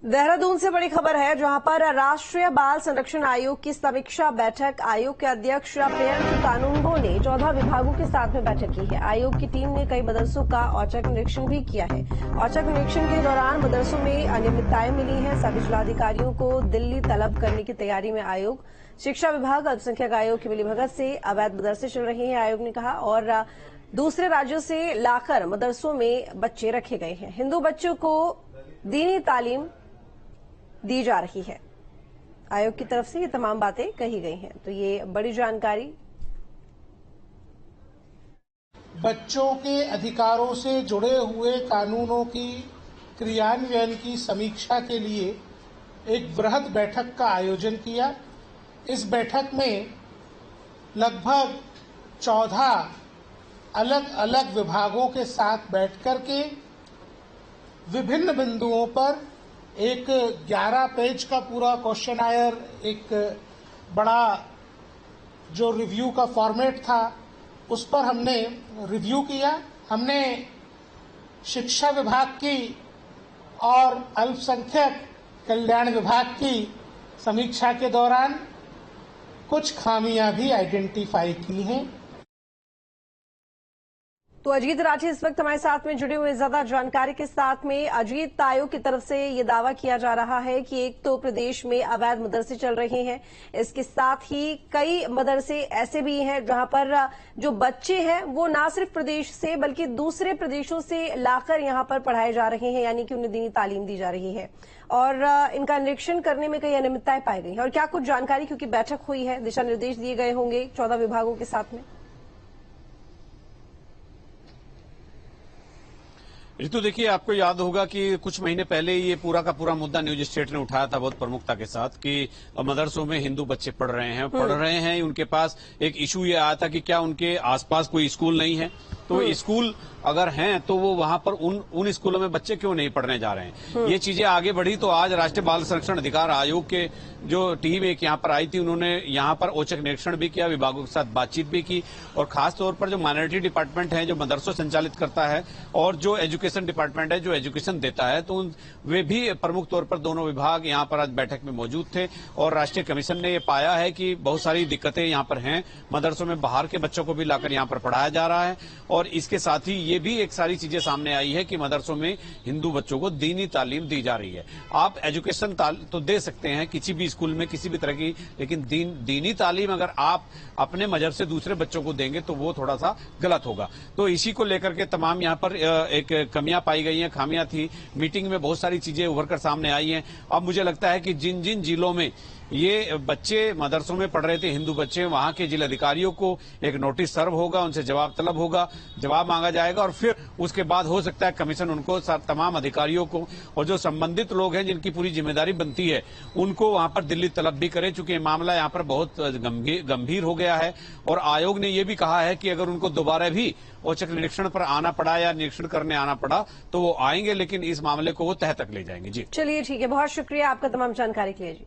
देहरादून से बड़ी खबर है, जहां पर राष्ट्रीय बाल संरक्षण आयोग की समीक्षा बैठक आयोग के अध्यक्ष प्रियंक कानूनगो ने 14 विभागों के साथ में बैठक की है। आयोग की टीम ने कई मदरसों का औचक निरीक्षण भी किया है। औचक निरीक्षण के दौरान मदरसों में अनियमितताएं मिली हैं। सभी जिलाधिकारियों को दिल्ली तलब करने की तैयारी में आयोग। शिक्षा विभाग अल्पसंख्यक आयोग की मिलीभगत से अवैध मदरसे चल रहे हैं, आयोग ने कहा, और दूसरे राज्यों से लाकर मदरसों में बच्चे रखे गए हैं। हिंदू बच्चों को दीनी तालीम दी जा रही है। आयोग की तरफ से ये तमाम बातें कही गई हैं। तो ये बड़ी जानकारी। बच्चों के अधिकारों से जुड़े हुए कानूनों की क्रियान्वयन की समीक्षा के लिए एक बृहद बैठक का आयोजन किया। इस बैठक में लगभग 14 अलग अलग विभागों के साथ बैठकर के विभिन्न बिंदुओं पर एक 11 पेज का पूरा क्वेश्चनायर, एक बड़ा जो रिव्यू का फॉर्मेट था, उस पर हमने रिव्यू किया। हमने शिक्षा विभाग की और अल्पसंख्यक कल्याण विभाग की समीक्षा के दौरान कुछ खामियां भी आइडेंटिफाई की हैं। तो अजीत राठी इस वक्त हमारे साथ में जुड़े हुए, ज्यादा जानकारी के साथ में। अजीत, आयोग की तरफ से ये दावा किया जा रहा है कि एक तो प्रदेश में अवैध मदरसे चल रहे हैं, इसके साथ ही कई मदरसे ऐसे भी हैं जहां पर जो बच्चे हैं वो ना सिर्फ प्रदेश से बल्कि दूसरे प्रदेशों से लाकर यहां पर पढ़ाए जा रहे हैं, यानी कि उन्हें दीनी तालीम दी जा रही है, और इनका निरीक्षण करने में कई अनियमितताएं पाई गई हैं। और क्या कुछ जानकारी, क्योंकि बैठक हुई है, दिशा निर्देश दिए गए होंगे 14 विभागों के साथ में? ऋतु, देखिए, आपको याद होगा कि कुछ महीने पहले ये पूरा का पूरा मुद्दा न्यूज स्टेट ने उठाया था बहुत प्रमुखता के साथ कि मदरसों में हिंदू बच्चे पढ़ रहे हैं। उनके पास एक इशू ये आया था कि क्या उनके आसपास कोई स्कूल नहीं है, तो स्कूल अगर हैं तो वो वहां पर उन स्कूलों में बच्चे क्यों नहीं पढ़ने जा रहे हैं। ये चीजें आगे बढ़ी तो आज राष्ट्रीय बाल संरक्षण अधिकार आयोग के जो टीम एक यहाँ पर आई थी, उन्होंने यहाँ पर औचक निरीक्षण भी किया, विभागों के साथ बातचीत भी की, और खास तौर पर जो माइनॉरिटी डिपार्टमेंट है जो मदरसों संचालित करता है और जो एजुकेशन डिपार्टमेंट है जो एजुकेशन देता है, तो वे भी प्रमुख तौर पर दोनों विभाग यहाँ पर आज बैठक में मौजूद थे। और राष्ट्रीय कमीशन ने ये पाया है कि बहुत सारी दिक्कतें यहाँ पर हैं, मदरसों में बाहर के बच्चों को भी लाकर यहाँ पर पढ़ाया जा रहा है, और इसके साथ ही ये भी एक सारी चीजें सामने आई है कि मदरसों में हिंदू बच्चों को दीनी तालीम दी जा रही है। आप एजुकेशन तो दे सकते हैं किसी भी स्कूल में किसी भी तरह की, लेकिन दीनी तालीम अगर आप अपने मजहब से दूसरे बच्चों को देंगे तो वो थोड़ा सा गलत होगा। तो इसी को लेकर के तमाम यहाँ पर एक कमियां पाई गई हैं, खामियां थी। मीटिंग में बहुत सारी चीजें उभर कर सामने आई हैं। अब मुझे लगता है कि जिन जिन जिलों में ये बच्चे मदरसों में पढ़ रहे थे, हिंदू बच्चे, वहां के जिलाधिकारियों को एक नोटिस सर्व होगा, उनसे जवाब तलब होगा, जवाब मांगा जाएगा, और फिर उसके बाद हो सकता है कमीशन उनको तमाम अधिकारियों को और जो संबंधित लोग हैं जिनकी पूरी जिम्मेदारी बनती है उनको वहां पर दिल्ली तलब भी करे, चूंकि मामला यहाँ पर बहुत गंभीर हो गया है। और आयोग ने यह भी कहा है कि अगर उनको दोबारा भी औचक निरीक्षण पर आना पड़ा या निरीक्षण करने आना पड़ा तो वो आएंगे, लेकिन इस मामले को वो तह तक ले जाएंगे। जी चलिए, ठीक है, बहुत शुक्रिया आपका तमाम जानकारी के लिए। जी।